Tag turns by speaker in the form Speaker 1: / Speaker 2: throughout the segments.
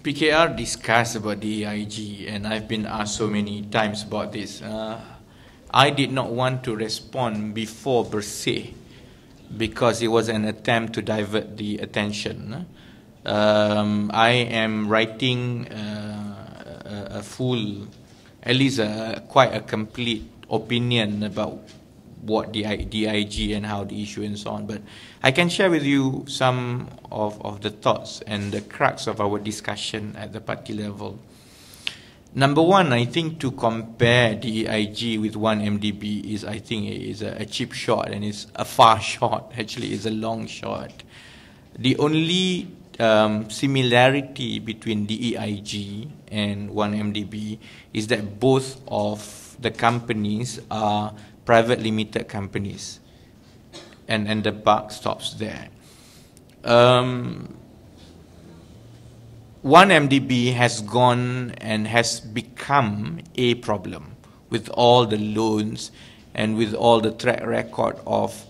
Speaker 1: PKR discussed about DEIG, and I've been asked so many times about this. I did not want to respond before per se, because it was an attempt to divert the attention. I am writing a full, at least quite a complete opinion about what the DEIG and how the issue and so on. But I can share with you some of the thoughts and the crux of our discussion at the party level. Number one, I think to compare DEIG with 1MDB is, I think, is a cheap shot, and it's a far shot. Actually, it's a long shot. The only similarity between DEIG and 1MDB is that both of the companies are private limited companies, and the buck stops there. 1MDB has gone and has become a problem with all the loans and with all the track record of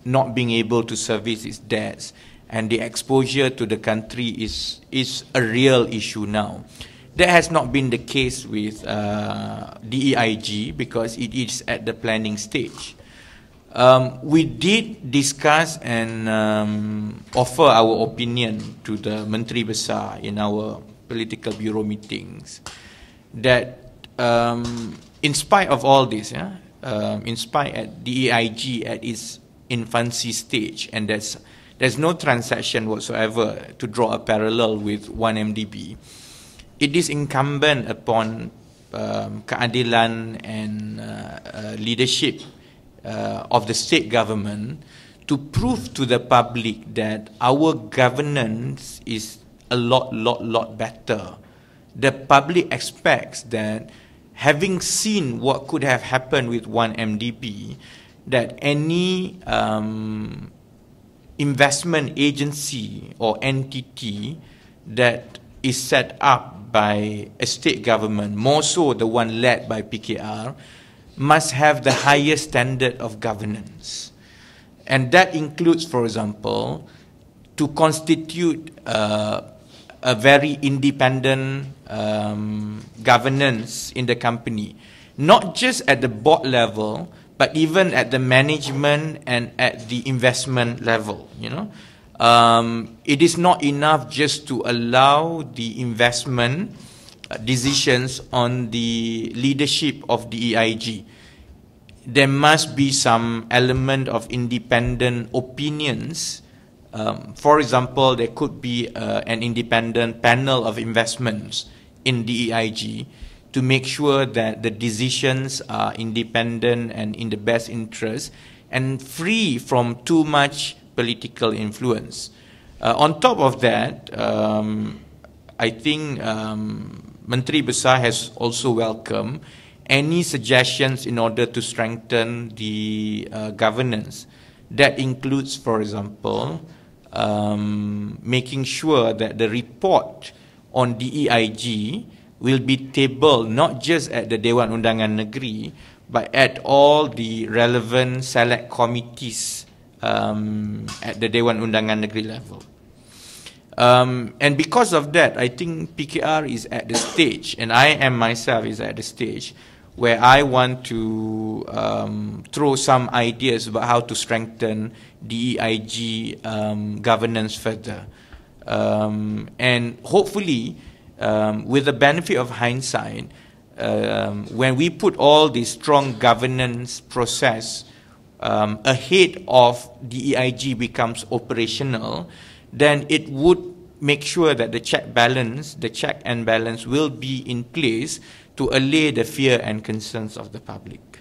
Speaker 1: not being able to service its debts, and the exposure to the country is a real issue now. That has not been the case with DEIG because it is at the planning stage. We did discuss and offer our opinion to the Menteri Besar in our political bureau meetings that in spite of all this, in spite at DEIG at its infancy stage, and there's no transaction whatsoever to draw a parallel with 1MDB, it is incumbent upon keadilan and leadership of the state government to prove to the public that our governance is a lot better. The public expects that, having seen what could have happened with 1MDB, that any investment agency or entity that is set up by a state government, more so the one led by PKR, must have the highest standard of governance. And that includes, for example, to constitute a very independent governance in the company, not just at the board level, but even at the management and at the investment level, you know. It is not enough just to allow the investment decisions on the leadership of the DEIG. There must be some element of independent opinions. For example, there could be an independent panel of investments in DEIG to make sure that the decisions are independent and in the best interest and free from too much political influence. On top of that, I think Menteri Besar has also welcomed any suggestions in order to strengthen the governance. That includes, for example, making sure that the report on DEIG will be tabled not just at the Dewan Undangan Negeri, but at all the relevant select committees at the Dewan Undangan Negeri level. And because of that, I think PKR is at the stage, and I am myself is at the stage, where I want to throw some ideas about how to strengthen DEIG governance further. And hopefully, with the benefit of hindsight, when we put all this strong governance process ahead of DEIG becomes operational, then it would make sure that the check and balance will be in place to allay the fear and concerns of the public.